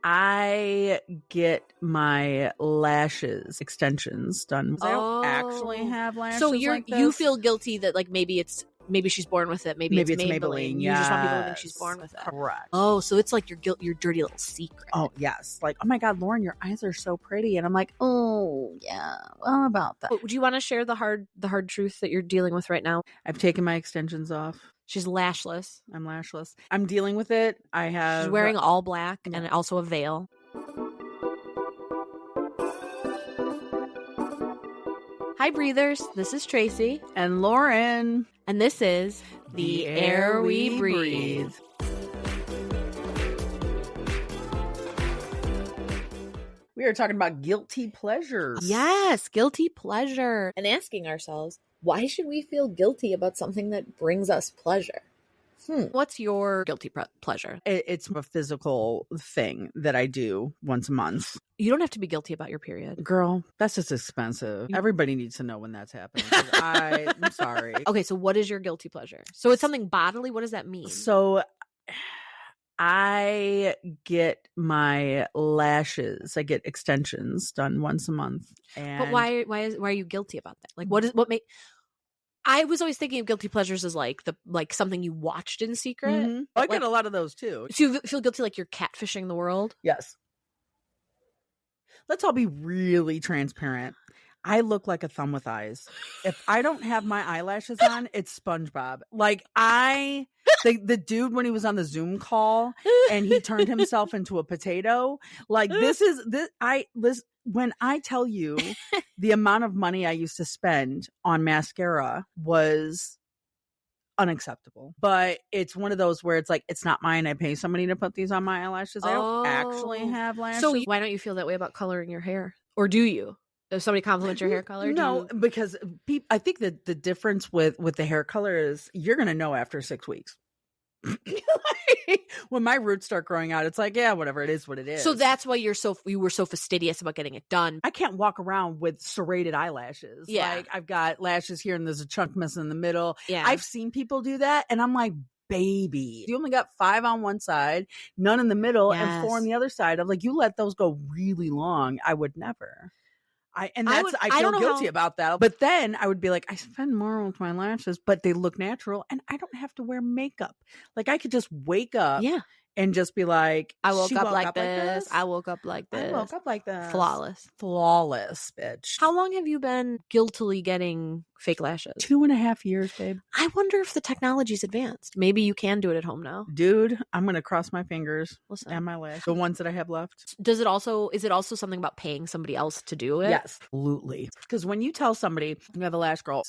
I get my lashes extensions done. I don't actually have lashes. So like this. you feel guilty that like maybe she's born with it. Maybe it's Maybelline. You just want people to think she's born with it. Correct. Oh, so it's like your dirty little secret. Oh yes, like oh my God, Lauren, your eyes are so pretty, and I'm like, oh yeah, well about that. Would you want to share the hard truth that you're dealing with right now? I've taken my extensions off. She's lashless. I'm lashless. I'm dealing with it. She's wearing all black and also a veil. Hi, breathers. This is Tracy. And Lauren. And this is The Air We Breathe. We are talking about guilty pleasures. Yes, guilty pleasure. And asking ourselves, why should we feel guilty about something that brings us pleasure? What's your guilty pleasure? It's a physical thing that I do once a month. You don't have to be guilty about your period. Girl, that's just expensive. Everybody needs to know when that's happening. I'm sorry. Okay, so what is your guilty pleasure? So it's something bodily? What does that mean? So I get my lashes. I get extensions done once a month. But why are you guilty about that? Like what make I was always thinking of guilty pleasures as like something you watched in secret. Mm-hmm. I get a lot of those too. So you feel guilty like you're catfishing the world? Yes. Let's all be really transparent. I look like a thumb with eyes. If I don't have my eyelashes on, it's SpongeBob. Like the dude when he was on the Zoom call and he turned himself into a potato. Like when I tell you the amount of money I used to spend on mascara was unacceptable. But it's one of those where it's like, it's not mine. I pay somebody to put these on my eyelashes. I don't actually have lashes. So why don't you feel that way about coloring your hair? Or do you? If somebody compliments your hair color? No, because I think that the difference with the hair color is you're going to know after 6 weeks. When my roots start growing out, it's like, yeah, whatever, it is what it is. So that's why you were so fastidious about getting it done. I can't walk around with serrated eyelashes. Yeah. Like I've got lashes here and there's a chunk missing in the middle. Yeah. I've seen people do that and I'm like, baby, you only got 5 on one side, none in the middle, and 4 on the other side. I'm like, you let those go really long. I would never. I feel guilty about that. But then I would be like, I spend more with my lashes, but they look natural and I don't have to wear makeup. Like I could just wake up and just be like, I woke up like this. I woke up like this. I woke up like this. Flawless, bitch. How long have you been guiltily getting fake lashes? 2.5 years, babe. I wonder if the technology's advanced. Maybe you can do it at home now. Dude, I'm going to cross my fingers and my lashes. The ones that I have left. Is it also something about paying somebody else to do it? Yes, absolutely. Because when you tell somebody you have a lash girl,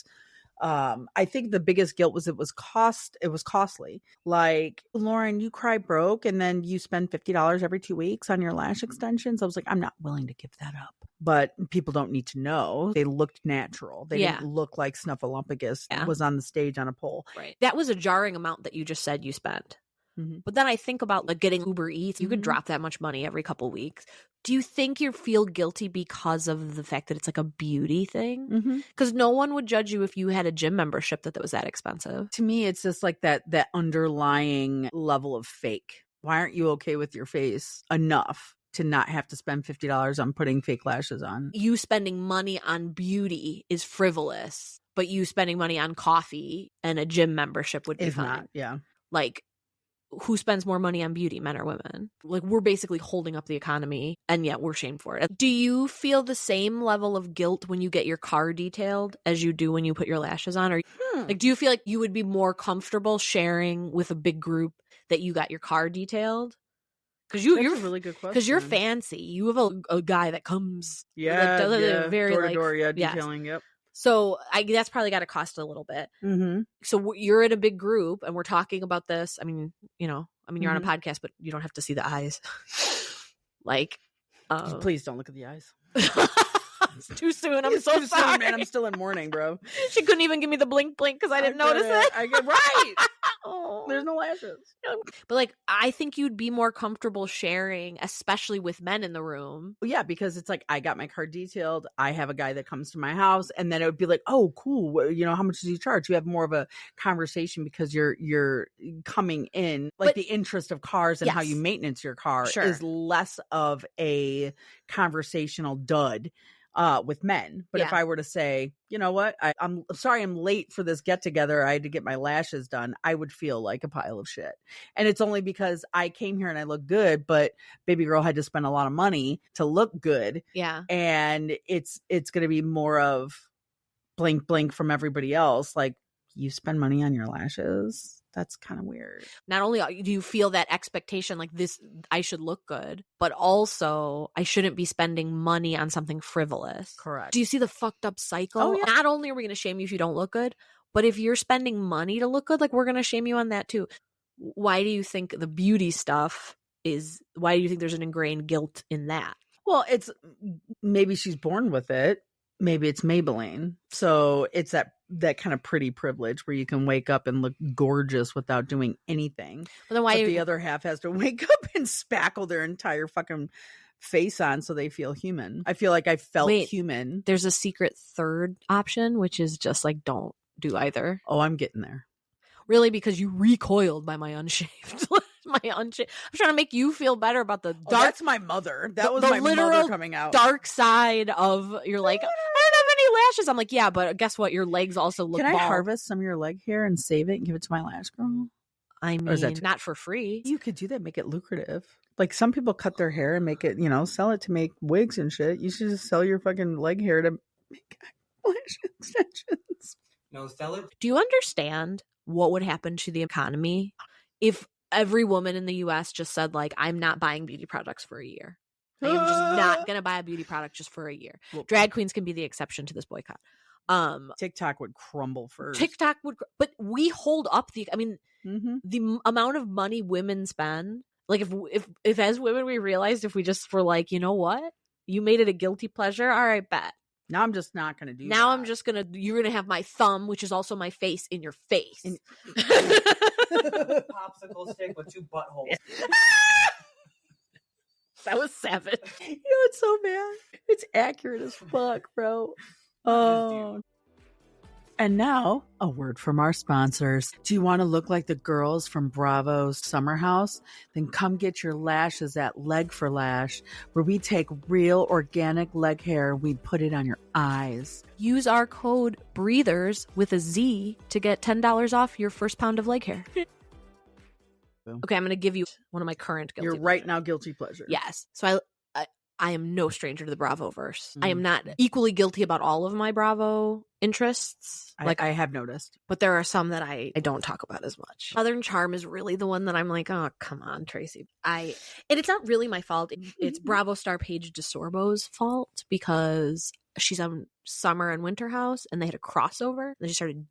I think the biggest guilt was it was costly. Like, Lauren, you cry broke and then you spend $50 every 2 weeks on your lash extensions. I was like, I'm not willing to give that up. But people don't need to know. They looked natural. They didn't look like Snuffleupagus was on the stage on a pole. Right. That was a jarring amount that you just said you spent. Mm-hmm. But then I think about like getting Uber Eats. You could drop that much money every couple weeks. Do you think you feel guilty because of the fact that it's like a beauty thing? Because no one would judge you if you had a gym membership that was that expensive. To me, it's just like that underlying level of fake. Why aren't you okay with your face enough to not have to spend $50 on putting fake lashes on? You spending money on beauty is frivolous, but you spending money on coffee and a gym membership would be fine. Not, yeah. Like, who spends more money on beauty, men or women? Like, we're basically holding up the economy, and yet we're shamed for it. Do you feel the same level of guilt when you get your car detailed as you do when you put your lashes on? Or like, do you feel like you would be more comfortable sharing with a big group that you got your car detailed? Because you're a really good question. Because you're fancy. You have a guy that comes, very door to door, detailing. Yep. So that's probably got to cost a little bit. Mm-hmm. So you're in a big group and we're talking about this. I mean, you're on a podcast, but you don't have to see the eyes. Like, please don't look at the eyes. It's too soon. I'm It's so too sorry. soon, man. I'm still in mourning, bro. She couldn't even give me the blink because I didn't notice it. I get right. Oh. There's no lashes. But like, I think you'd be more comfortable sharing, especially with men in the room. Yeah, because it's like I got my car detailed. I have a guy that comes to my house, and then it would be like, oh, cool. You know, how much does he charge? You have more of a conversation because you're coming in like the interest of cars and how you maintenance your car is less of a conversational dud. With men. But if I were to say, you know what, I'm sorry I'm late for this get together, I had to get my lashes done, I would feel like a pile of shit. And it's only because I came here and I look good, but baby girl had to spend a lot of money to look good. Yeah. And it's going to be more of blink, blink from everybody else. Like, you spend money on your lashes? That's kind of weird. Not only do you feel that expectation, like this, I should look good, but also I shouldn't be spending money on something frivolous. Correct. Do you see the fucked up cycle? Oh, yeah. Not only are we going to shame you if you don't look good, but if you're spending money to look good, like we're going to shame you on that too. Why do you think the beauty stuff why do you think there's an ingrained guilt in that? Well, it's maybe she's born with it. Maybe it's Maybelline. So it's that kind of pretty privilege where you can wake up and look gorgeous without doing anything. But then why the other half has to wake up and spackle their entire fucking face on so they feel human. I feel like I felt human. There's a secret third option, which is just like, don't do either. Oh, I'm getting there. Really? Because you recoiled by my unshaved. I'm trying to make you feel better about the dark. That's my mother. That was my mother coming out. Dark side of you're like, I don't have any lashes. I'm like, yeah, but guess what? Your legs also look. Can I bald. harvest some of your leg hair and save it and give it to my lash girl? I mean, not for free. You could do that. Make it lucrative. Like some people cut their hair and make it, sell it to make wigs and shit. You should just sell your fucking leg hair to make lash extensions. No, sell it. Do you understand what would happen to the economy if every woman in the US just said, like, I'm not buying beauty products for a year? I am just not going to buy a beauty product just for a year. Well, drag queens can be the exception to this boycott. TikTok would crumble first. But we hold up the amount of money women spend. Like if as women we realized if we just were like, you know what? You made it a guilty pleasure. All right, bet. Now I'm just not going to do that. Now you're going to have my thumb, which is also my face, in your face. Popsicle stick with 2 buttholes. That was savage. It's so bad. It's accurate as fuck, bro. Oh. And now, a word from our sponsors. Do you want to look like the girls from Bravo's Summer House? Then come get your lashes at Leg for Lash, where we take real organic leg hair and we put it on your eyes. Use our code BREATHERS with a Z to get $10 off your first pound of leg hair. Okay, I'm going to give you one of my current guilty pleasures. Right now guilty pleasure. Yes. So I am no stranger to the Bravo-verse. I am not equally guilty about all of my Bravo interests. I have noticed. But there are some that I don't talk about as much. Southern Charm is really the one that I'm like, oh, come on, Tracy. And it's not really my fault. It's Bravo star Paige DeSorbo's fault because she's on Summer and Winter House and they had a crossover. And she started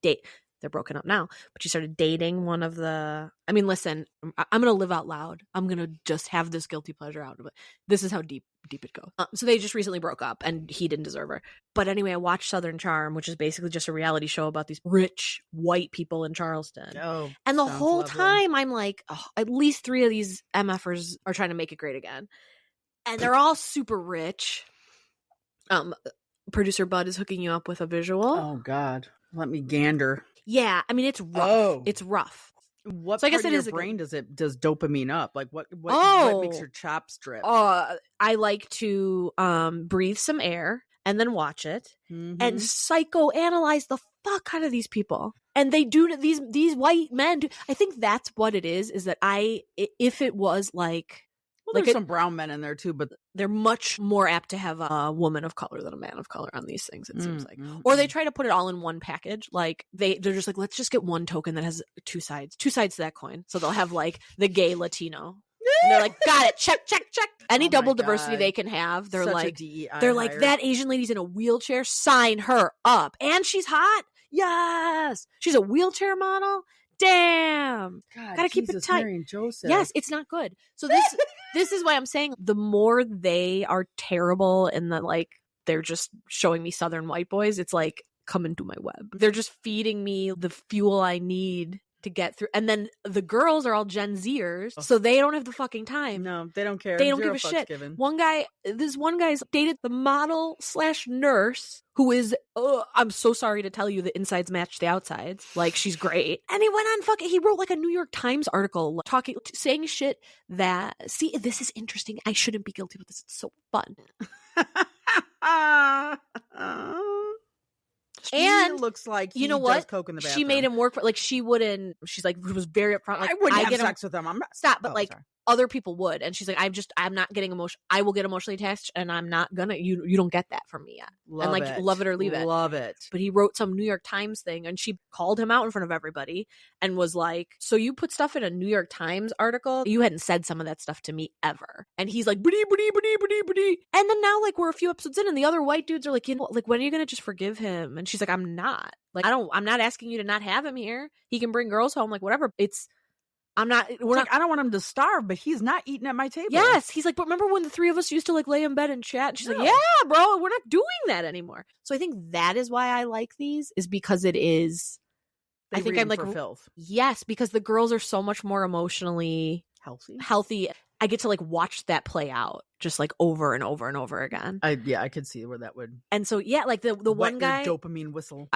they're broken up now, but she started dating one of the, I mean, listen, I'm going to live out loud. I'm going to just have this guilty pleasure out of it. This is how deep it goes. So they just recently broke up and he didn't deserve her. But anyway, I watched Southern Charm, which is basically just a reality show about these rich white people in Charleston. Oh, and the whole time I'm like, at least 3 of these MFers are trying to make it great again. And they're all super rich. Producer Bud is hooking you up with a visual. Oh God. Let me gander. Yeah, I mean it's rough. Oh. It's rough. What so I guess part of your brain does dopamine up? Like what makes your chops drip? I like to breathe some air and then watch it and psychoanalyze the fuck out of these people. And they do these white men do. I think that's what it is that if it was like there's some brown men in there too, but they're much more apt to have a woman of color than a man of color on these things, it seems like. Or they try to put it all in one package. Like they're just like, let's just get one token that has two sides to that coin. So they'll have like the gay Latino. And they're like, got it, check. Any double diversity they can have. They're like, that Asian lady's in a wheelchair, sign her up. And she's hot. Yes. She's a wheelchair model. Damn. God, gotta keep it tight. Mary and Joseph. Yes, it's not good. So this is why I'm saying the more they are terrible in the like they're just showing me Southern white boys, it's like, come into my web. They're just feeding me the fuel I need to get through. And then the girls are all Gen Zers, so they don't have the fucking time. No, they don't care. They don't Zero give a fucks shit. given. This one guy's dated the model / nurse who is, I'm so sorry to tell you, the insides match the outsides. Like, she's great. And he went on he wrote like a New York Times article saying shit that, see, this is interesting. I shouldn't be guilty of this. It's so fun. And looks like you know does what? coke in the bathroom. She made him work for, like, she wouldn't. She's like, was very upfront. Like, I wouldn't have get sex with him. I'm not. Stop, but sorry. other people would, and she's like, I'm not getting emotional. I will get emotionally attached, and I'm not gonna. You don't get that from me yet. Love and it. Love it or leave it. Love it. But he wrote some New York Times thing, and she called him out in front of everybody and was like, so you put stuff in a New York Times article? You hadn't said some of that stuff to me ever. And he's like, biddy, biddy, biddy, biddy, biddy. And then now, like, we're a few episodes in, and the other white dudes are like, like, when are you gonna just forgive him? And she's like, I'm not. Like, I'm not asking you to not have him here. He can bring girls home, like, whatever. I don't want him to starve, but he's not eating at my table. Yes. He's like, but remember when the three of us used to, like, lay in bed and chat? And she's like, yeah, bro, we're not doing that anymore. So I think that is why I like these, is because it is, I think I'm like, for filth. Yes, because the girls are so much more emotionally healthy. I get to, like, watch that play out just, like, over and over and over again. I could see where that would. And so, yeah, like the one guy, dopamine whistle.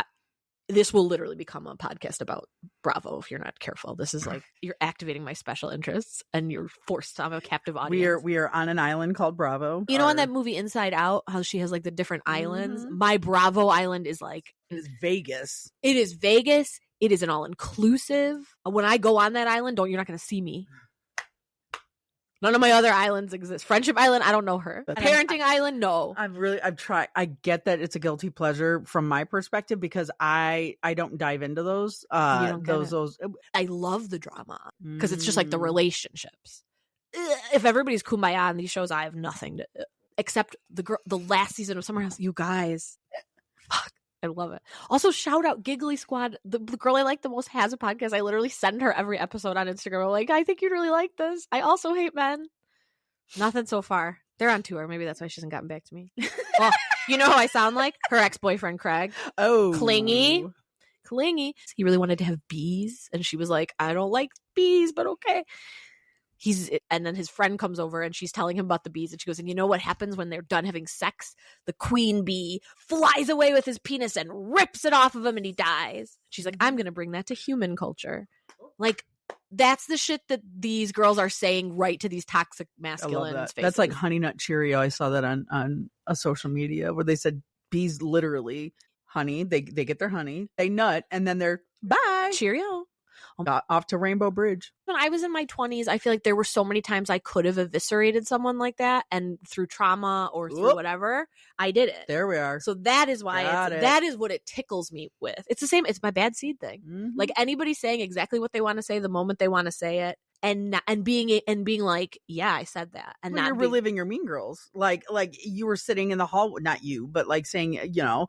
This will literally become a podcast about Bravo if you're not careful. This is like, you're activating my special interests and you're forced to have a captive audience. We are on an island called Bravo. You know, on that movie Inside Out, how she has like the different islands? My Bravo island is like, it is Vegas. It is Vegas. It is an all-inclusive. When I go on that island, you're not going to see me. None of my other islands exist. Friendship Island, I don't know her. Parenting Island, no. I've tried. I get that it's a guilty pleasure from my perspective because I don't dive into those. Those. I love the drama because it's just like the relationships. If everybody's kumbaya on these shows, I have nothing to, except the last season of Summer House. You guys, fuck. I love it. Also, shout out Giggly Squad. The girl I like the most has a podcast. I literally send her every episode on Instagram. I'm like, I think you'd really like this. I also hate men. Nothing so far. They're on tour. Maybe that's why she hasn't gotten back to me. Well, you know who I sound like? Her ex-boyfriend, Craig. Oh. Clingy. He really wanted to have bees. And she was like, I don't like bees, but okay. And then his friend comes over and she's telling him about the bees, and she goes, and you know what happens when they're done having sex? The queen bee flies away with his penis and rips it off of him and he dies. She's like, I'm gonna bring that to human culture. Like, that's the shit that these girls are saying right to these toxic masculines. That's like Honey Nut Cheerio. I saw that on a social media where they said bees literally honey, they get their honey, they nut, and then they're bye. Cheerio. Off to Rainbow Bridge. When I was in my 20s, I feel like there were so many times I could have eviscerated someone like that, and through trauma or through whatever, I did it. There we are. So that is why that is what it tickles me with. It's the same. It's my bad seed thing. Mm-hmm. Like, anybody saying exactly what they want to say the moment they want to say it, and being like, yeah, I said that, and well, not you're reliving your Mean Girls. Like you were sitting in the hall, not you, but like saying, you know,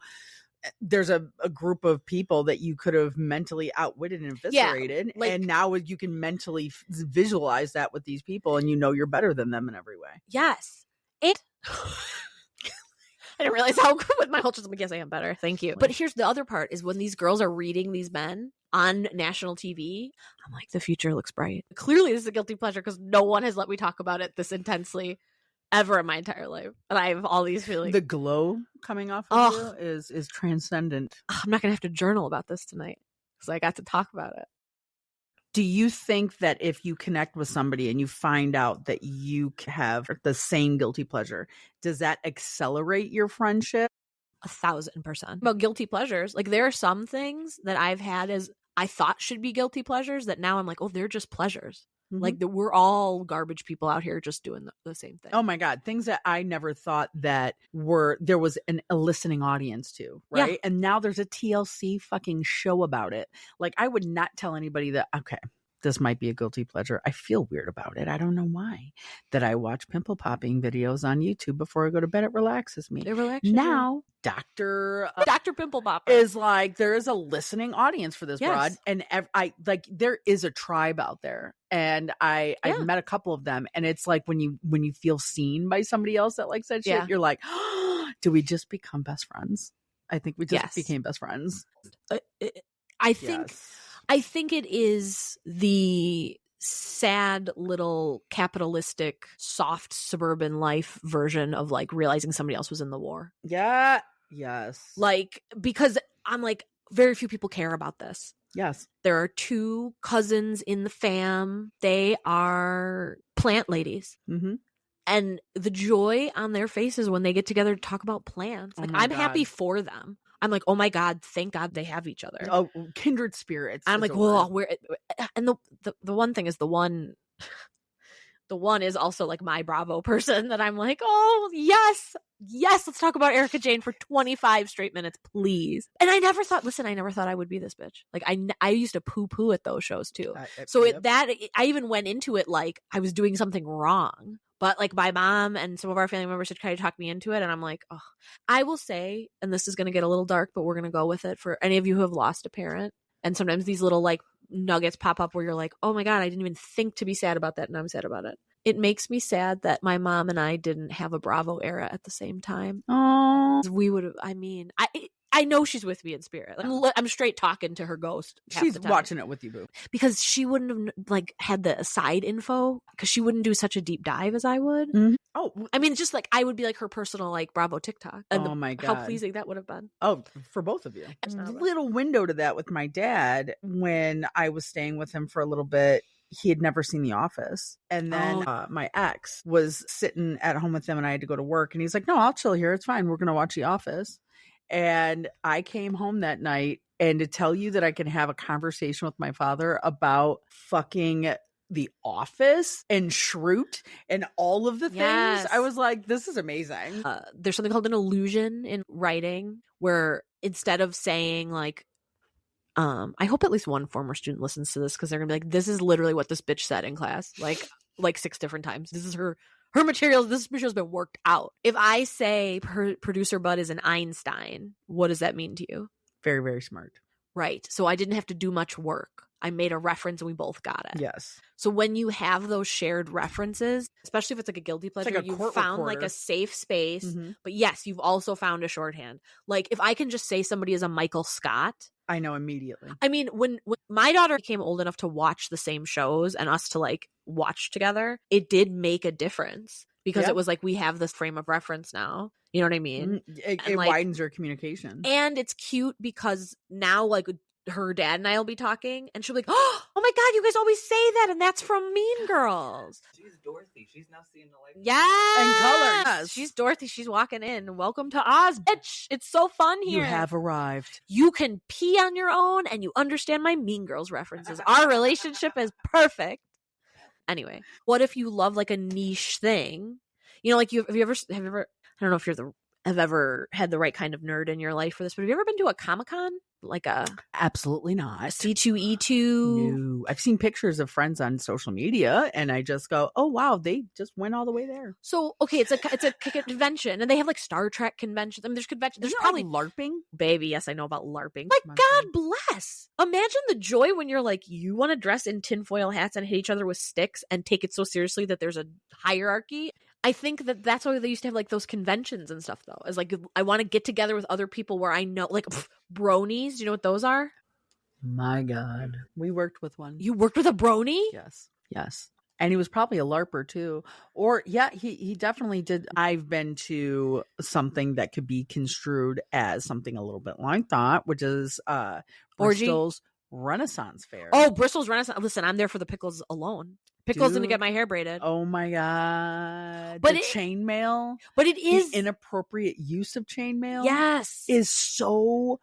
there's a group of people that you could have mentally outwitted and eviscerated, and now you can mentally visualize that with these people, and you know you're better than them in every way. Yes. I didn't realize how good with my whole just, yes, I am better. Thank you. But here's the other part is when these girls are reading these men on national TV, I'm like, the future looks bright. Clearly this is a guilty pleasure because no one has let me talk about it this intensely ever in my entire life, and I have all these feelings. The glow coming off of you is transcendent. I'm not gonna have to journal about this tonight because I got to talk about it. Do you think that if you connect with somebody and you find out that you have the same guilty pleasure, does that accelerate your friendship? 1,000%. About guilty pleasures, like, there are some things that I've had as I thought should be guilty pleasures that now I'm like, oh, they're just pleasures. Mm-hmm. Like, we're all garbage people out here just doing the same thing. Oh my God. Things that I never thought that there was a listening audience to, right? Yeah. And now there's a TLC fucking show about it. Like, I would not tell anybody that, okay, this might be a guilty pleasure. I feel weird about it. I don't know why. That I watch pimple popping videos on YouTube before I go to bed. It relaxes me. It relaxes now. Dr. Pimple Popper is like, there is a listening audience for this broad, and there is a tribe out there, and I've met a couple of them, and it's like when you feel seen by somebody else that likes that shit, you're like, oh, Do we just become best friends? I think we just Yes. became best friends. I think it is the sad little capitalistic soft suburban life version of like realizing somebody else was in the war. Yeah. Yes. Like, because I'm like, very few people care about this. Yes. There are 2 cousins in the fam. They are plant ladies. Mm-hmm. And the joy on their faces when they get together to talk about plants. Like, I'm happy for them. I'm like, oh my God, thank God they have each other. Oh, kindred spirits. I'm like, well, and the one thing is the one is also like my Bravo person that I'm like, oh yes, let's talk about Erica Jane for 25 straight minutes, please. And I never thought I would be this bitch. Like I used to poo at those shows too. So I even went into it like I was doing something wrong. But like my mom and some of our family members had kind of talked me into it. And I'm like, oh, I will say, and this is going to get a little dark, but we're going to go with it for any of you who have lost a parent. And sometimes these little like nuggets pop up where you're like, oh my God, I didn't even think to be sad about that. And I'm sad about it. It makes me sad that my mom and I didn't have a Bravo era at the same time. Oh, we would have, I know she's with me in spirit. Like, I'm straight talking to her ghost. She's watching it with you, boo. Because she wouldn't have like had the side info because she wouldn't do such a deep dive as I would. Mm-hmm. Oh, I mean, just like I would be like her personal like Bravo TikTok. And oh my God, how pleasing that would have been. Oh, for both of you. Little window to that with my dad when I was staying with him for a little bit. He had never seen The Office. And then my ex was sitting at home with him and I had to go to work. And he's like, no, I'll chill here. It's fine. We're going to watch The Office. And I came home that night, and to tell you that I can have a conversation with my father about fucking The Office and Shroot and all of the things, I was like, this is amazing. There's something called an illusion in writing where instead of saying like, I hope at least one former student listens to this because they're gonna be like, this is literally what this bitch said in class, like 6 different times. This is her materials. This material's been worked out. If I say producer Bud is an Einstein, what does that mean to you? Very, very smart. Right. So I didn't have to do much work. I made a reference and we both got it. Yes. So when you have those shared references, especially if it's like a guilty pleasure, like you found like a safe space. Mm-hmm. But yes, you've also found a shorthand. Like if I can just say somebody is a Michael Scott, I know immediately. I mean, when my daughter became old enough to watch the same shows and us to like watch together, it did make a difference because it was like, we have this frame of reference now. You know what I mean? It like, widens your communication. And it's cute because now like her dad and I will be talking and she'll be like, oh my God, you guys always say that. And that's from Mean Girls. She's Dorothy. She's now seeing the light. Yes. And color. Yes. She's Dorothy. She's walking in. Welcome to Oz, bitch. It's so fun here. You have arrived. You can pee on your own and you understand my Mean Girls references. Our relationship is perfect. Anyway, what if you love like a niche thing? You know, like have you ever, I don't know if have ever had the right kind of nerd in your life for this, but have you ever been to a Comic-Con? Like absolutely not. C2E2. No. I've seen pictures of friends on social media and I just go, oh wow, they just went all the way there. So okay, it's a convention and they have like Star Trek conventions. I mean, there's conventions. There's probably like LARPing. Baby, yes, I know about LARPing. My God bless. Imagine the joy when you're like, you want to dress in tinfoil hats and hit each other with sticks and take it so seriously that there's a hierarchy. I think that's why they used to have like those conventions and stuff though. Is like, I want to get together with other people where I know, like bronies. Do you know what those are? My God. We worked with one. You worked with a brony? Yes. And he was probably a LARPer too. Or yeah, he definitely did. I've been to something that could be construed as something a little bit like that, which is Bristol's Renaissance Fair. Oh, Bristol's Renaissance. Listen, I'm there for the pickles alone. Pickles didn't get my hair braided. Oh my God. But chainmail. But it is the inappropriate use of chainmail. Yes. Is so.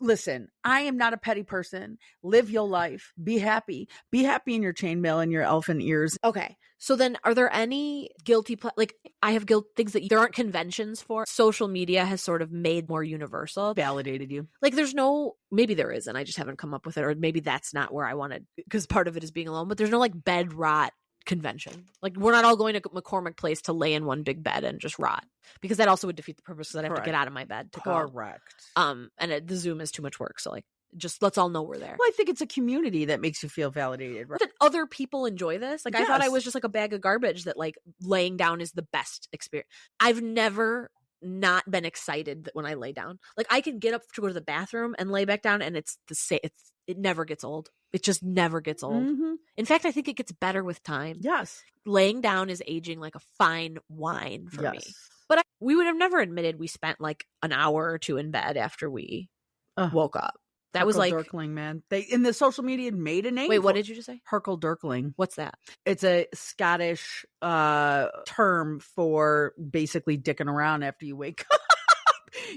Listen, I am not a petty person. Live your life. Be happy. Be happy in your chainmail and your elephant ears. Okay. So then are there any guilty like I have things that there aren't conventions for? Social media has sort of made more universal. Validated you. Like there's no, maybe there is and I just haven't come up with it, or maybe that's not where I wanted, because part of it is being alone, but there's no like bed rot convention. Like we're not all going to McCormick Place to lay in one big bed and just rot, because that also would defeat the purpose, because I'd have to get out of my bed to go. Correct. And the Zoom is too much work. So like, just let's all know we're there. Well, I think it's a community that makes you feel validated. Right? That other people enjoy this. Like I thought I was just like a bag of garbage that like laying down is the best experience. I've never not been excited when I lay down. Like I can get up to go to the bathroom and lay back down, and it's the same. It never gets old. It just never gets old. Mm-hmm. In fact, I think it gets better with time. Yes. Laying down is aging like a fine wine for me. Yes. But we would have never admitted we spent like an hour or two in bed after we woke up. That was like Herkel-Dirkling, man. They in the social media made a name. Wait, what did you just say? Herkel-Dirkling. What's that? It's a Scottish term for basically dicking around after you wake up.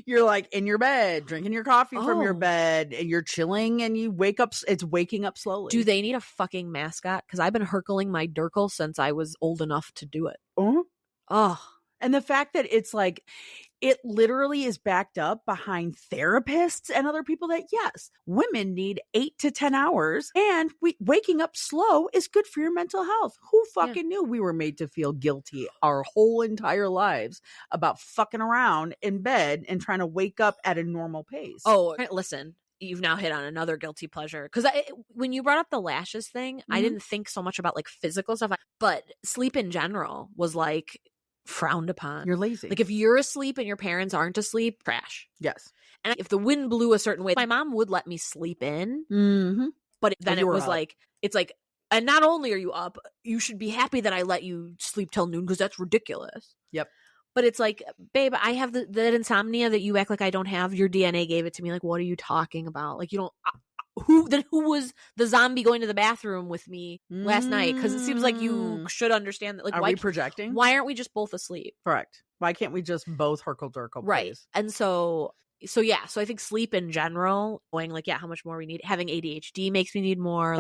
You're like in your bed, drinking your coffee from your bed, and you're chilling, and you wake up. It's waking up slowly. Do they need a fucking mascot? Because I've been Herkling my Dirkle since I was old enough to do it. Oh, and the fact that it's like, it literally is backed up behind therapists and other people that, yes, women need 8 to 10 hours, and waking up slow is good for your mental health. Who fucking knew we were made to feel guilty our whole entire lives about fucking around in bed and trying to wake up at a normal pace? Oh, listen. You've now hit on another guilty pleasure. Because when you brought up the lashes thing, I didn't think so much about like physical stuff, but sleep in general was like frowned upon. You're lazy. Like if you're asleep and your parents aren't asleep, trash. Yes. And if the wind blew a certain way, my mom would let me sleep in. Mm-hmm. But then it was up. like, it's like, and not only are you up, you should be happy that I let you sleep till noon because that's ridiculous. Yep. But it's like, babe, I have that insomnia that you act like I don't have. Your DNA gave it to me. Like, what are you talking about? Like, you don't. Who was the zombie going to the bathroom with me last night? Because it seems like you should understand that. Like, are why we projecting? Why aren't we just both asleep? Correct. Why can't we just both Herkel-Dirkle? Right. Please? And so yeah. So I think sleep in general, going like, how much more we need. Having ADHD makes me need more.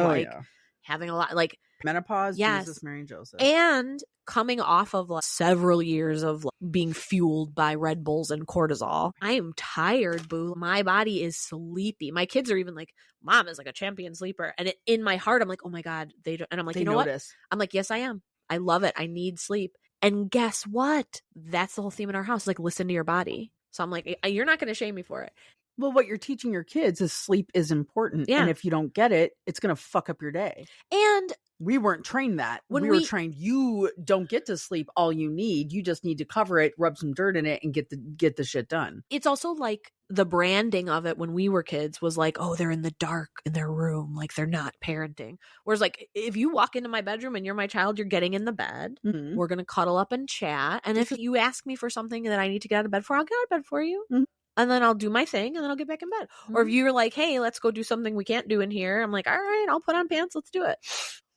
Having a lot like menopause. Yes. Jesus, Mary and Joseph. And coming off of like several years of like, being fueled by Red Bulls and cortisol, I am tired, boo. My body is sleepy. My kids are even like, Mom is like a champion sleeper. And in my heart, I'm like, oh my God, they don't. And I'm like, you know notice. What? I'm like, yes, I am. I love it. I need sleep. And guess what? That's the whole theme in our house. Like, listen to your body. So I'm like, you're not going to shame me for it. Well, what you're teaching your kids is sleep is important. Yeah. And if you don't get it, it's going to fuck up your day. And we weren't trained that. When we were trained, you don't get to sleep all you need. You just need to cover it, rub some dirt in it, and get the shit done. It's also like the branding of it when we were kids was like, oh, they're in the dark in their room. Like they're not parenting. Whereas like if you walk into my bedroom and you're my child, you're getting in the bed. Mm-hmm. We're going to cuddle up and chat. And if you ask me for something that I need to get out of bed for, I'll get out of bed for you. Mm-hmm. And then I'll do my thing and then I'll get back in bed. Mm-hmm. Or if you're like, hey, let's go do something we can't do in here. I'm like, all right, I'll put on pants. Let's do it.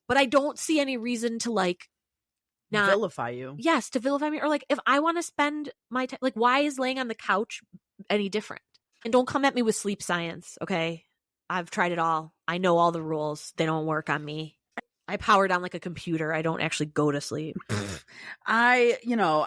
But I don't see any reason to like not vilify you. Yes, to vilify me. Or like if I want to spend my time, like why is laying on the couch any different? And don't come at me with sleep science, okay? I've tried it all. I know all the rules. They don't work on me. I power down like a computer. I don't actually go to sleep. I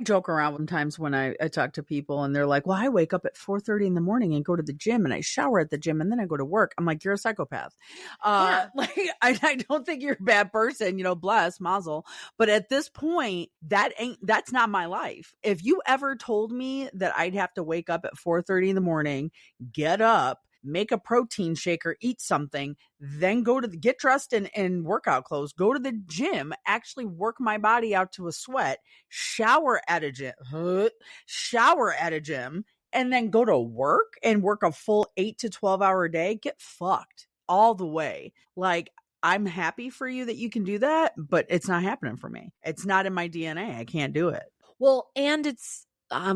joke around sometimes when I talk to people and they're like, well, I wake up at 4:30 in the morning and go to the gym and I shower at the gym and then I go to work. I'm like, you're a psychopath. Like, I don't think you're a bad person, bless, mazel. But at this point, that's not my life. If you ever told me that I'd have to wake up at 4:30 in the morning, get up, make a protein shake or eat something, then get dressed in workout clothes, go to the gym, actually work my body out to a sweat, shower at a gym, and then go to work and work a full 8 to 12 hour day, get fucked all the way. Like, I'm happy for you that you can do that, but it's not happening for me. It's not in my DNA. I can't do it. Well, and it's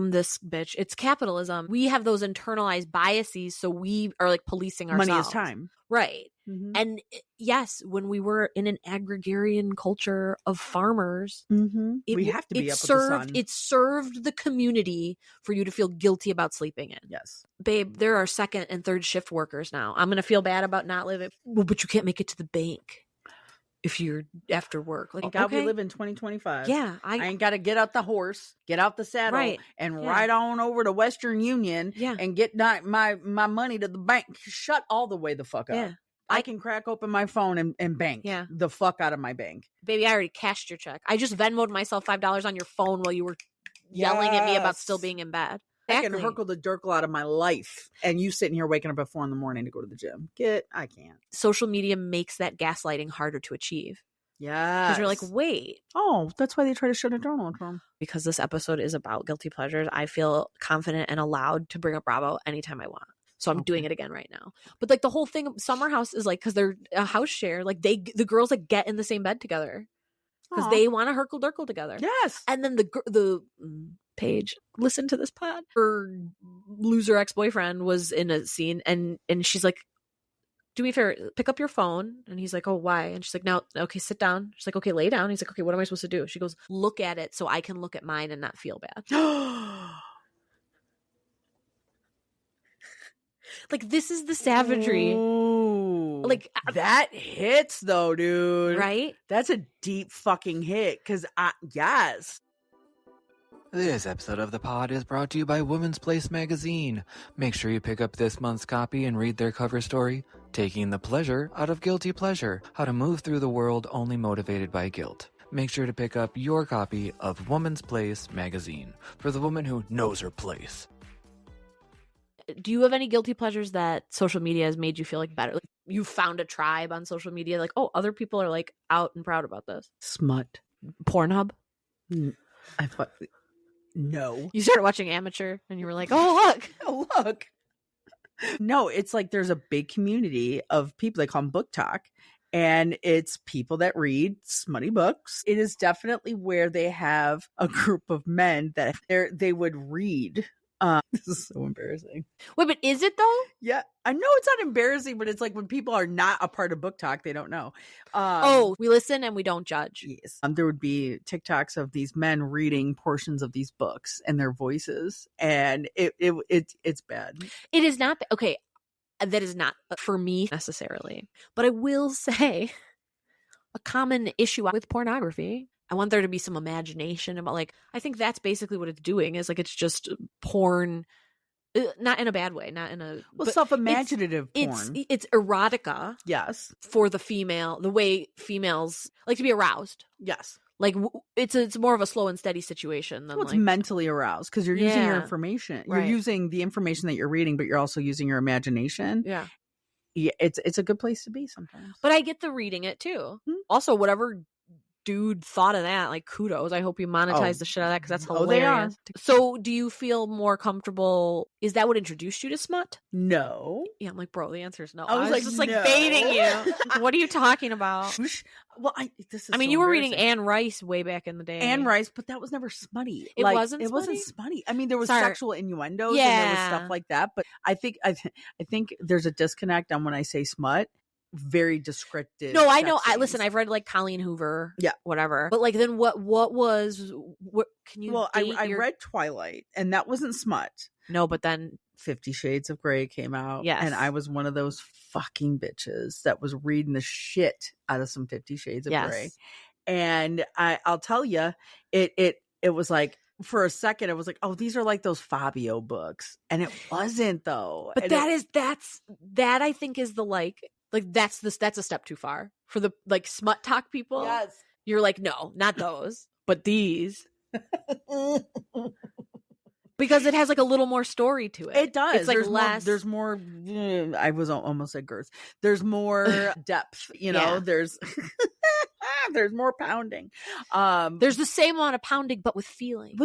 this bitch. It's capitalism. We have those internalized biases, so we are like policing ourselves. Money is time. Right. Mm-hmm. And yes, when we were in an agrarian culture of farmers, we have to be up with the sun. It served the community for you to feel guilty about sleeping in. Yes. Babe, there are second and third shift workers now. I'm going to feel bad about not living. Well, but you can't make it to the bank if you're after work. Like, thank God we live in 2025. Yeah. I ain't got to get out the horse, get out the saddle, and ride on over to Western Union and get my money to the bank. Shut all the way the fuck up. Yeah. I can crack open my phone and bank the fuck out of my bank. Baby, I already cashed your check. I just Venmoed myself $5 on your phone while you were yelling at me about still being in bed. I can Herkel-Dirkle out of my life, and you sitting here waking up at 4 a.m. to go to the gym. I can't. Social media makes that gaslighting harder to achieve. Yeah. Because you're like, wait. Oh, that's why they try to shut it down all the time. Because this episode is about guilty pleasures, I feel confident and allowed to bring up Bravo anytime I want. So I'm doing it again right now. But like the whole thing, Summer House is like, because they're a house share, like the girls like get in the same bed together because they want to herkle-durkle together. Yes. And then the Paige, listen to this pod. Her loser ex-boyfriend was in a scene and she's like, do me a favor, pick up your phone. And he's like, oh, why? And she's like, no, okay, sit down. She's like, okay, lay down. He's like, okay, what am I supposed to do? She goes, look at it so I can look at mine and not feel bad. Like, this is the savagery. Ooh, like that hits though, dude. Right? That's a deep fucking hit. Because yes. This episode of the pod is brought to you by Women's Place magazine. Make sure you pick up this month's copy and read their cover story, Taking the Pleasure Out of Guilty Pleasure, How to Move Through the World Only Motivated by Guilt. Make sure to pick up your copy of Woman's Place magazine for the woman who knows her place. Do you have any guilty pleasures that social media has made you feel like better? Like you found a tribe on social media, like, oh, other people are like out and proud about this. Smut. Pornhub? I thought... No. You started watching Amateur and you were like, oh, look. Oh, look. No, it's like there's a big community of people. They call them book talk. And it's people that read smutty books. It is definitely where they have a group of men that they would read. This is so embarrassing. Wait, but is it though? Yeah, I know it's not embarrassing, but it's like when people are not a part of book talk, they don't know. We listen and we don't judge. Yes. There would be TikToks of these men reading portions of these books and their voices, and it's bad. It is not okay. That is not for me necessarily, but I will say a common issue with pornography. I want there to be some imagination about, like, I think that's basically what it's doing is like, it's just porn, not in a bad way, not in a self-imaginative porn. It's erotica. Yes. For the way females like to be aroused. Yes. Like it's more of a slow and steady situation than it's mentally aroused because you're using your information. You're using the information that you're reading, but you're also using your imagination. Yeah. Yeah. It's a good place to be sometimes. But I get the reading it too. Also, whatever dude thought of that, like, kudos. I hope you monetize the shit out of that because that's hilarious. They are. So do you feel more comfortable? Is that what introduced you to smut? No. Yeah, I'm like, bro, the answer is no. I was just no. like baiting you. What are you talking about? Well, you were reading Anne Rice way back in the day. Anne Rice, but that was never smutty. It wasn't smutty. I mean, there was sexual innuendos and there was stuff like that, but I think there's a disconnect on when I say smut. Very descriptive. No, I know. Listen, I've read like Colleen Hoover, whatever. But like, then what can you? Well, I read Twilight, and that wasn't smut. No, but then 50 Shades of Grey came out, and I was one of those fucking bitches that was reading the shit out of some 50 Shades of Grey. And I'll tell you, it was like, for a second, I was like, oh, these are like those Fabio books, and it wasn't though. But that I think is the like that's a step too far for the like smut talk people. Yes, you're like, no, not those, but these. Because it has like a little more story to it. It does. It's like there's more. I was almost at girth. There's more depth. There's more pounding. There's the same amount of pounding, but with feelings.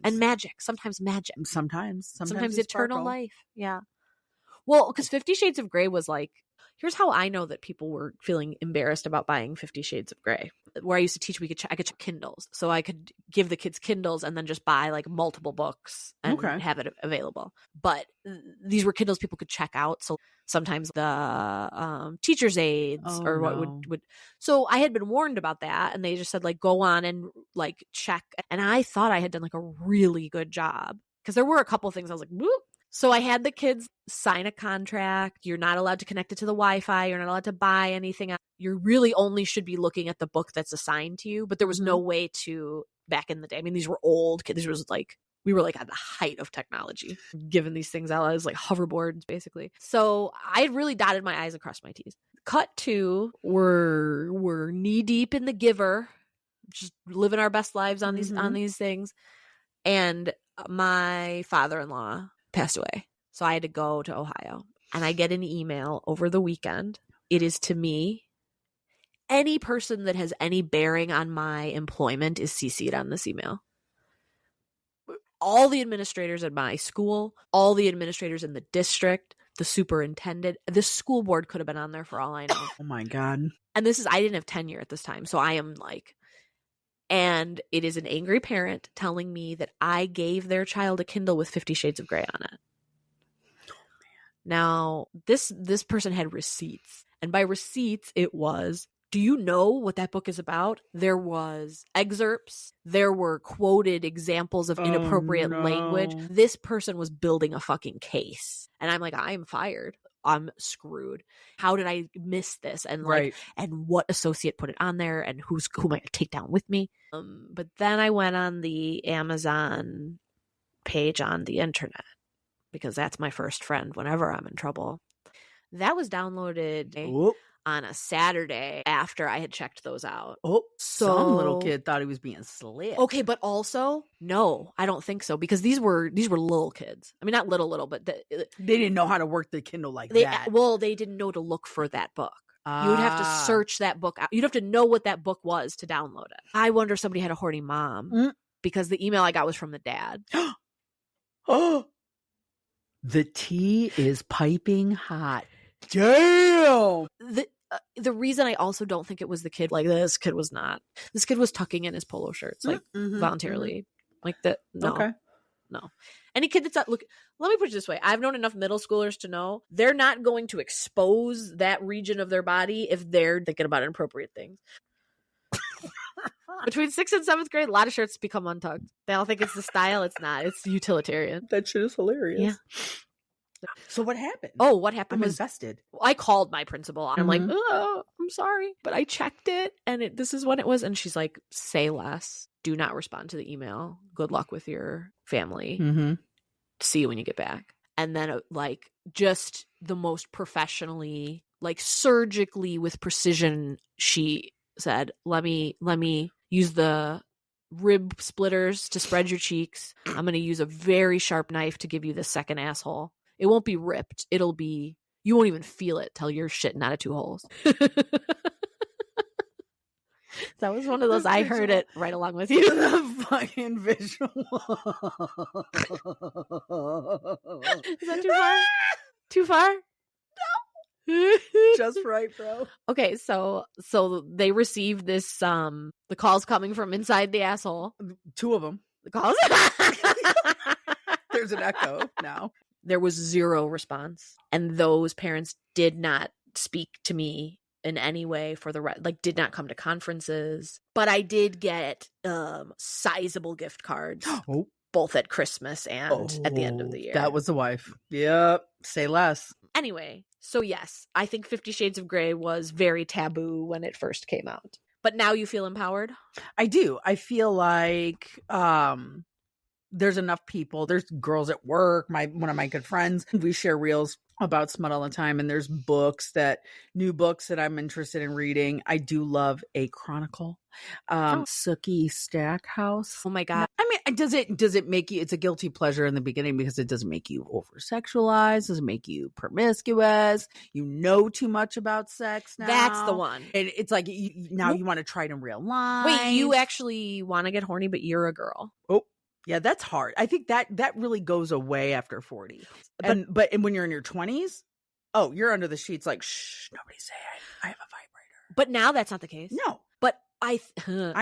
And magic. Sometimes magic. Sometimes eternal life. Yeah. Well, because 50 Shades of Grey was like. Here's how I know that people were feeling embarrassed about buying 50 Shades of Grey. Where I used to teach, I could check Kindles. So I could give the kids Kindles and then just buy like multiple books and have it available. But these were Kindles people could check out. So sometimes the teacher's aides would. So I had been warned about that. And they just said like, go on and like check. And I thought I had done like a really good job. Because there were a couple things I was like, whoop. So I had the kids sign a contract. You're not allowed to connect it to the Wi-Fi. You're not allowed to buy anything. You really only should be looking at the book that's assigned to you. But there was no way to, back in the day. I mean, these were old kids. These was like, we were like at the height of technology, giving these things out as like hoverboards, basically. So I had really dotted my I's and crossed my T's. Cut to, we're knee deep in the Giver, just living our best lives on these things. And my father-in-law passed away. So I had to go to Ohio. And I get an email over the weekend. It is to me any person that has any bearing on my employment is CC'd on this email. All the administrators at my school, all the administrators in the district, the superintendent, the school board could have been on there for all I know. Oh my God. And I didn't have tenure at this time. So I am like, and it is an angry parent telling me that I gave their child a Kindle with 50 Shades of Grey on it. Now, this person had receipts. And by receipts, it was, do you know what that book is about? There was excerpts. There were quoted examples of inappropriate language. This person was building a fucking case. And I'm like, I am fired. I'm screwed. How did I miss this? And like, and what associate put it on there? And who am I going to take down with me? But then I went on the Amazon page on the internet, because that's my first friend whenever I'm in trouble. That was downloaded on a Saturday after I had checked those out. Oh, some little kid thought he was being slick. Okay, but also, no, I don't think so, because these were little kids. I mean, not little, but they didn't know how to work the Kindle that. Well, they didn't know to look for that book. You would have to search that book out. You'd have to know what that book was to download it. I wonder if somebody had a horny mom, because the email I got was from the dad. Oh, the tea is piping hot. Damn. The reason I also don't think it was the kid, like, this kid was not. This kid was tucking in his polo shirts, like, voluntarily. Like that. No. Okay. No. Any kid that's not, look, let me put it this way. I've known enough middle schoolers to know they're not going to expose that region of their body if they're thinking about inappropriate things. Between 6th and 7th grade, a lot of shirts become untucked. They all think it's the style. It's not. It's utilitarian. That shit is hilarious. Yeah. So what happened? Oh, what happened was invested. I called my principal. I'm like, oh, I'm sorry, but I checked it, and this is what it was. And she's like, say less. Do not respond to the email. Good luck with your family. See you when you get back. And then, like, just the most professionally, like, surgically with precision, she said, let me use the rib splitters to spread your cheeks. I'm going to use a very sharp knife to give you the second asshole. It won't be ripped. It'll be, you won't even feel it till you're shitting out of 2 holes. That was one of those, I heard it right along with you. The fucking visual. Is that too far? Too far? No. Just right, bro. Okay, so they received this, the calls coming from inside the asshole. 2 of them. The calls. There's an echo now. There was 0 response, and those parents did not speak to me in any way for the like, did not come to conferences. But I did get sizable gift cards, both at Christmas and at the end of the year. That was the wife. Yep. Say less. Anyway, so yes, I think 50 Shades of Grey was very taboo when it first came out. But now you feel empowered? I do. I feel like there's enough people. There's girls at work. One of my good friends, we share reels about smut all the time, and there's new books that I'm interested in reading. I do love a chronicle. Sookie Stackhouse. Oh my God. I mean, does it make you, it's a guilty pleasure in the beginning because it doesn't make you over sexualized, doesn't make you promiscuous, you know too much about sex now. That's the one. And it's like now you want to try it in real life. Wait, you actually want to get horny, but you're a girl. Oh. Yeah, that's hard. I think that really goes away after 40. But when you're in your 20s, you're under the sheets like, shh, nobody say I have a vibrator. But now that's not the case. No. But I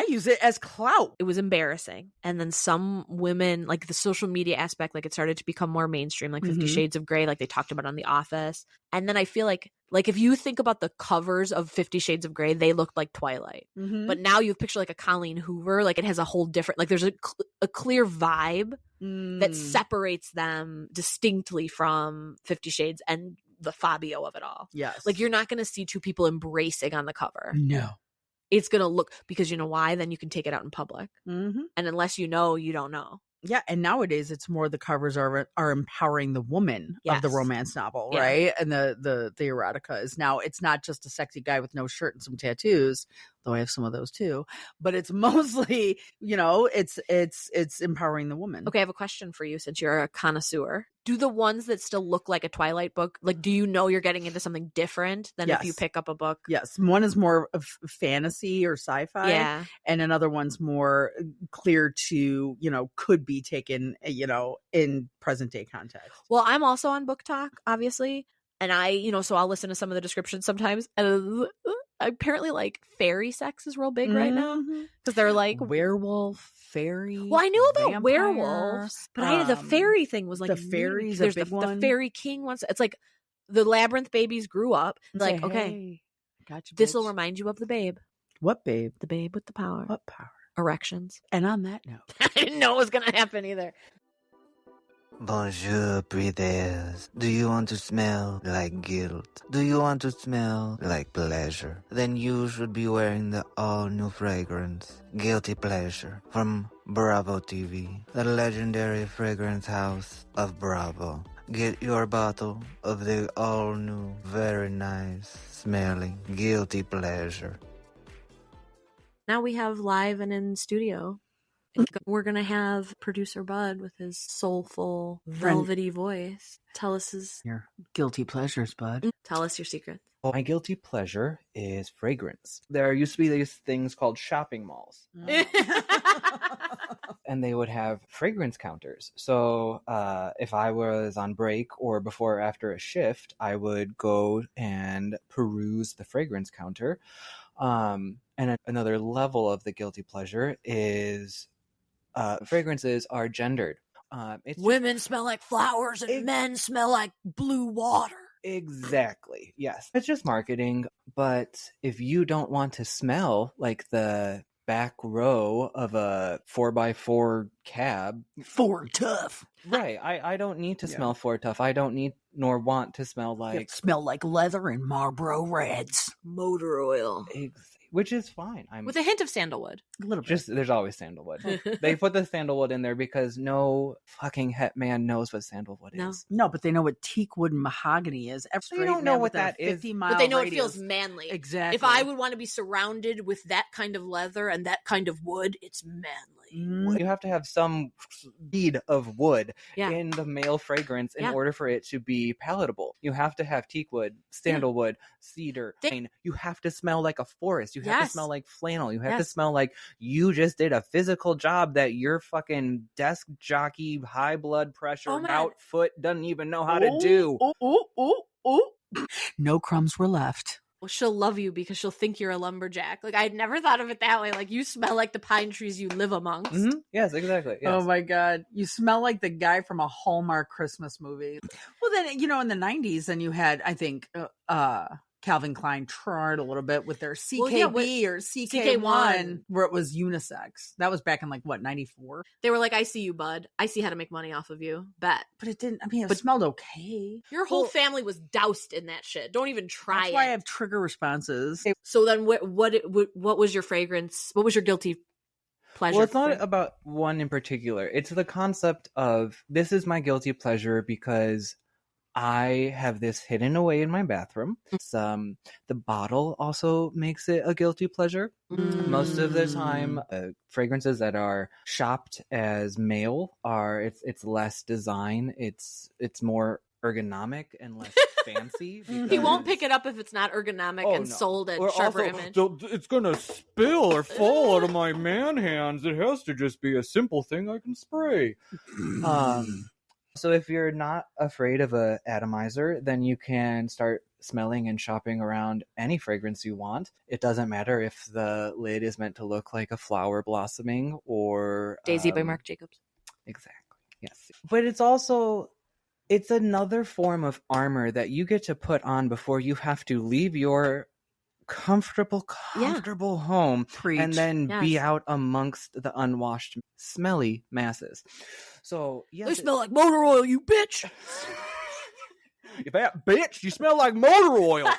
use it as clout. It was embarrassing. And then some women, like the social media aspect, like it started to become more mainstream, like 50 Shades of Grey, like they talked about on The Office. And then I feel like if you think about the covers of 50 Shades of Grey, they looked like Twilight. But now you picture like a Colleen Hoover, like it has a whole different, like there's a clear vibe that separates them distinctly from 50 Shades and the Fabio of it all. Yes. Like you're not going to see 2 people embracing on the cover. No. It's going to look, because you know why? Then you can take it out in public. And unless you know, you don't know. Yeah, and nowadays it's more the covers are empowering the woman of the romance novel, right? And the erotica is now, it's not just a sexy guy with no shirt and some tattoos. though I have some of those too. But it's mostly, it's empowering the woman. Okay, I have a question for you since you're a connoisseur. Do the ones that still look like a Twilight book, like, do you know you're getting into something different than if you Yes. pick up a book? Yes. One is more of fantasy or sci-fi. Yeah. And another one's more clear to, could be taken, in present day context. Well, I'm also on Book Talk, obviously. And so I'll listen to some of the descriptions sometimes. And apparently, like, fairy sex is real big right now. Because they're like werewolf, fairy. Well, I knew about vampire, werewolves, but the fairy thing was like the fairies. There's a big one. The fairy king wants. It's like the labyrinth babies grew up. Like, okay, hey, gotcha. This will remind you of the babe. What babe? The babe with the power. What power? Erections. And on that note, I didn't know it was gonna happen either. Bonjour, breathers. Do you want to smell like guilt? Do you want to smell like pleasure? Then you should be wearing the all-new fragrance, Guilty Pleasure, from Bravo TV, the legendary fragrance house of Bravo. Get your bottle of the all-new, very nice smelling Guilty Pleasure. Now we have live and in studio. We're going to have producer Bud with his soulful, velvety voice. Tell us your guilty pleasures, Bud. Tell us your secrets. Well, my guilty pleasure is fragrance. There used to be these things called shopping malls. And they would have fragrance counters. So if I was on break or before or after a shift, I would go and peruse the fragrance counter. And another level of the guilty pleasure is fragrances are gendered. Women smell like flowers and men smell like blue water. Exactly. Yes. It's just marketing. But if you don't want to smell like the back row of a 4x4 cab, Ford Tough. Right. I don't need to smell Ford Tough. I don't need nor want to smell like smell like leather and Marlboro Reds. Motor oil. Which is fine. With a hint of sandalwood. A little bit. Just there's always sandalwood. They put the sandalwood in there because no fucking het man knows what sandalwood is. No, but they know what teak wood and mahogany is. You don't know what that is. 50-mile but they know radius. It feels manly. Exactly. If I would want to be surrounded with that kind of leather and that kind of wood, it's manly. You have to have some bead of wood Yeah. in the male fragrance in order for it to be palatable. You have to have teak wood, sandalwood, cedar. You have to smell like a forest. You have to smell like flannel. You have to smell like you just did a physical job that your fucking desk jockey, high blood pressure, gout foot doesn't even know how to do. No crumbs were left. Well, she'll love you because she'll think you're a lumberjack. Like, I'd never thought of it that way. Like, you smell like the pine trees you live amongst. Mm-hmm. Yes, exactly. Yes. Oh my God. You smell like the guy from a Hallmark Christmas movie. Well, then, in the 90s, then you had, I think, Calvin Klein tried a little bit with their CKB or CK1, where it was unisex. That was back in 94? They were like, I see you, bud. I see how to make money off of you. Bet. But it didn't, it smelled okay. Your whole family was doused in that shit. Don't even try That's why I have trigger responses. So then what was your fragrance? What was your guilty pleasure? Well, it's not about one in particular. It's the concept of this is my guilty pleasure because I have this hidden away in my bathroom. It's, the bottle also makes it a guilty pleasure. Most of the time, fragrances that are shopped as male it's less design. It's more ergonomic and less fancy. He won't pick it up if it's not ergonomic sold at Sharper Image. It's gonna spill or fall out of my man hands. It has to just be a simple thing I can spray. So if you're not afraid of a atomizer, then you can start smelling and shopping around any fragrance you want. It doesn't matter if the lid is meant to look like a flower blossoming or Daisy by Marc Jacobs. Exactly. Yes. But it's another form of armor that you get to put on before you have to leave your comfortable home and then be out amongst the unwashed, smelly masses. So they smell like motor oil, you bitch. You fat bitch, you smell like motor oil.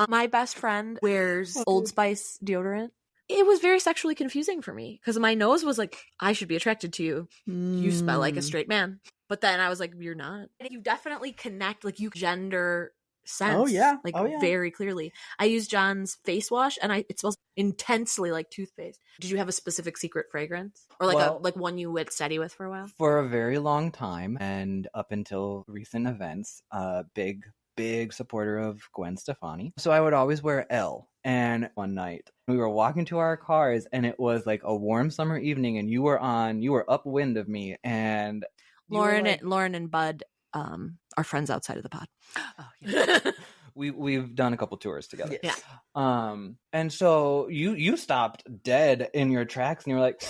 My best friend wears Old Spice deodorant. It was very sexually confusing for me because my nose was like, I should be attracted to you. You smell like a straight man. But then I was like, you're not. You definitely connect, like you gender sense. yeah. Like Oh, yeah. very clearly. I use John's face wash and it smells intensely like toothpaste. Did you have a specific secret fragrance? Or like Well, like one you went steady with for a while? For a very long time, and up until recent events, big supporter of Gwen Stefani. So I would always wear L. And one night we were walking to our cars, and it was like a warm summer evening, and you were upwind of me, and Lauren and Bud are friends outside of the pod. Oh, yeah. we've done a couple tours together. Yeah. And so you stopped dead in your tracks, and you were like,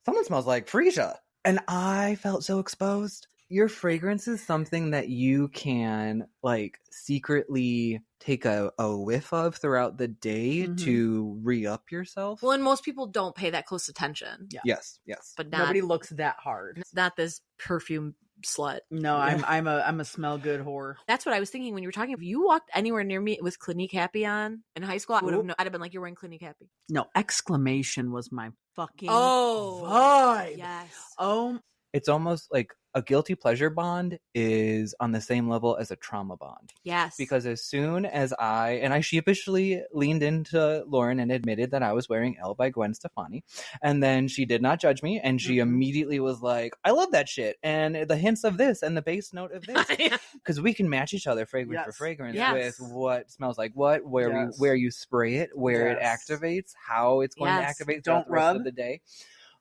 someone smells like Frisia. And I felt so exposed. Your fragrance is something that you can like secretly take a whiff of throughout the day to re-up yourself. Well, and most people don't pay that close attention. Yeah. Yes. But not, Nobody looks that hard. not this perfume slut. No, I'm a smell good whore. That's what I was thinking when you were talking. If you walked anywhere near me with Clinique Happy on in high school, I'd have been like, you're wearing Clinique Happy. No, exclamation was my fucking vibe. Yes. Oh, It's almost like a guilty pleasure bond is on the same level as a trauma bond. Yes. Because as soon as I sheepishly leaned into Lauren and admitted that I was wearing L by Gwen Stefani, and then she did not judge me, and she immediately was like, I love that shit, and the hints of this, and the base note of this. Because we can match each other fragrance for fragrance with what smells like what, where you spray it, where it activates, how it's going to activate throughout the rest of the day.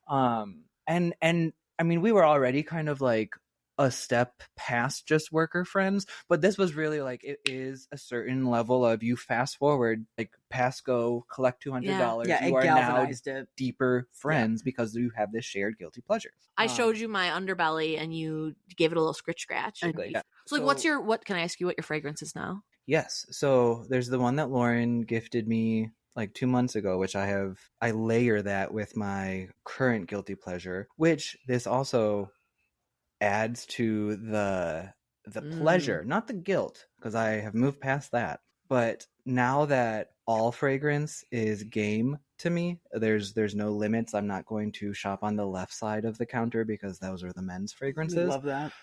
And I mean, we were already kind of like a step past just worker friends, but this was really like, it is a certain level of you fast forward, like pass go, collect $200. Yeah, you it are now galvanized it. deeper friends because you have this shared guilty pleasure. I showed you my underbelly and you gave it a little scratch. Yeah. So like, what can I ask you what your fragrance is now? Yes. So there's the one that Lauren gifted me like 2 months ago, which I layer that with my current guilty pleasure, which this also adds to the pleasure, not the guilt, because I have moved past that. But now that all fragrance is game to me, there's no limits. I'm not going to shop on the left side of the counter because those are the men's fragrances. Love that.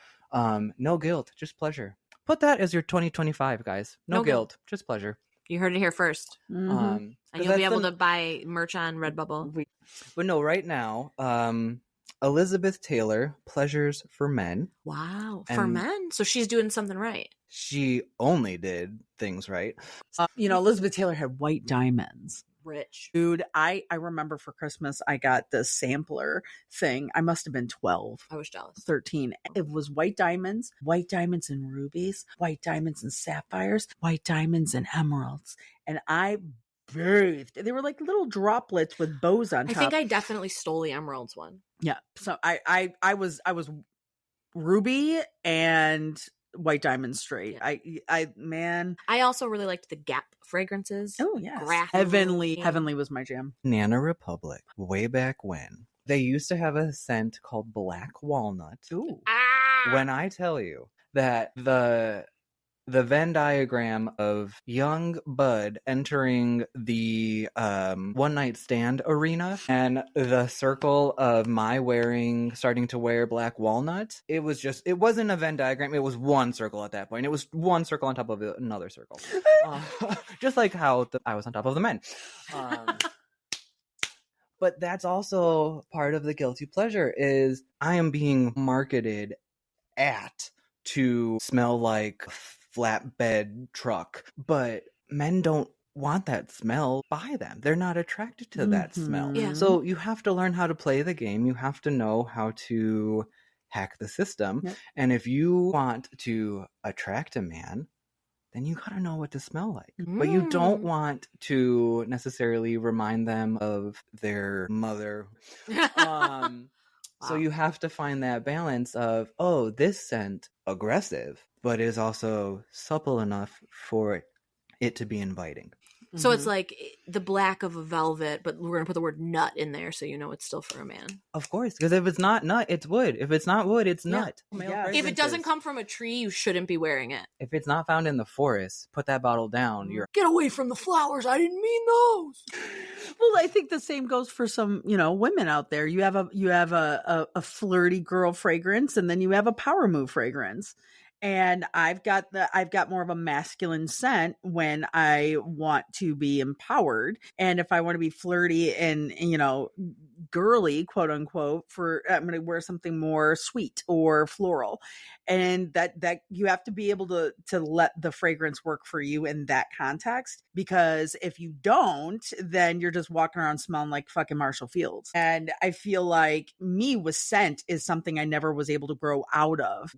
No guilt, just pleasure. Put that as your 2025, guys. No guilt, just pleasure. You heard it here first. And you'll be able to buy merch on Redbubble. But no, right now, Elizabeth Taylor, Pleasures for Men. Wow. For men? So she's doing something right. She only did things right. Elizabeth Taylor had white diamonds. Rich. Dude, I remember for Christmas, I got the sampler thing. I must have been 12. I was jealous. 13. It was white diamonds and rubies, white diamonds and sapphires, white diamonds and emeralds. And I bathed. They were like little droplets with bows on top. I think I definitely stole the emeralds one. Yeah. So I was ruby and white diamonds straight. Yeah. I also really liked the Gap fragrances. Oh yeah. Heavenly. Heavenly was my jam. Nana Republic, way back when. They used to have a scent called Black Walnut. Ooh. When I tell you that the Venn diagram of young Bud entering the one night stand arena and the circle of starting to wear Black Walnut, it wasn't a Venn diagram. It was one circle at that point. It was one circle on top of another circle. Just like how I was on top of the men. But that's also part of the guilty pleasure is I am being marketed at to smell like flatbed truck, but men don't want that smell by them. They're not attracted to that smell. Yeah. So you have to learn how to play the game. You have to know how to hack the system. Yep. And if you want to attract a man, then you gotta know what to smell like. But you don't want to necessarily remind them of their mother. So you have to find that balance of, this scent, aggressive, but is also supple enough for it to be inviting. So it's like the black of a velvet, but we're going to put the word nut in there so you know it's still for a man. Of course, because if it's not nut, it's wood. If it's not wood, it's nut. Yeah. If it doesn't come from a tree, you shouldn't be wearing it. If it's not found in the forest, put that bottle down. Get away from the flowers. I didn't mean those. Well, I think the same goes for some, women out there. You have a flirty girl fragrance, and then you have a power move fragrance. And I've got more of a masculine scent when I want to be empowered. And if I want to be flirty and girly, quote unquote, I'm going to wear something more sweet or floral. And that you have to be able to let the fragrance work for you in that context, because if you don't, then you're just walking around smelling like fucking Marshall Fields. And I feel like me with scent is something I never was able to grow out of,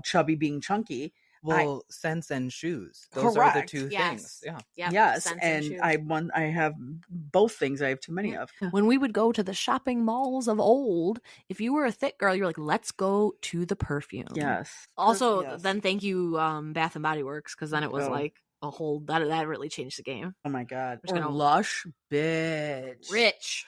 chubby being chunky. Well, scents and shoes. Those are the two things. Yeah. Yep. Yes. Scents And shoes. I have both things. I have too many of. When we would go to the shopping malls of old, if you were a thick girl, you're like, let's go to the perfume. Yes. Also, Yes. then thank you, Bath and Body Works, because then it was like a whole that really changed the game. Oh my God. Just gonna- Lush, bitch. Rich.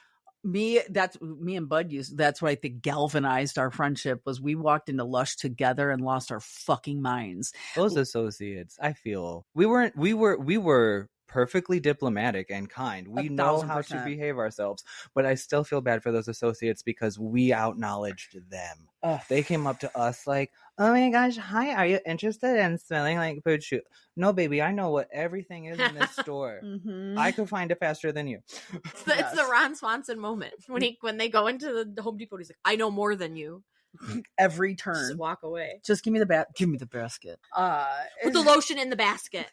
Me and Bud used. That's what I think galvanized our friendship, was we walked into Lush together and lost our fucking minds. Those associates, I feel we were perfectly diplomatic and kind. We know how to 1,000%. behave ourselves, but I still feel bad for those associates because we acknowledged them. Ugh. They came up to us like, "Oh my gosh, hi, are you interested in smelling like Paige? No, baby, I know what everything is in this store. Mhm. I could find it faster than you." It's the Ron Swanson moment when they go into the Home Depot. He's like, I know more than you. Every Just turn. walk away. Just give me the basket. Put the lotion in the basket.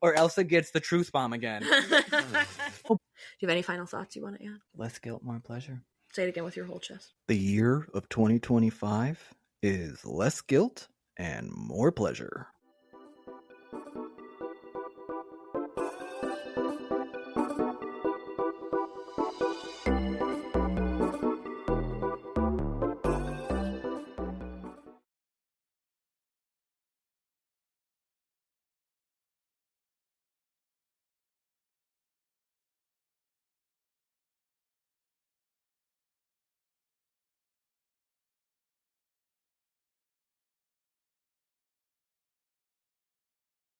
Or Elsa gets the truth bomb again. Do you have any final thoughts you want to add? Less guilt, more pleasure. Say it again with your whole chest. The year of 2025 is less guilt and more pleasure.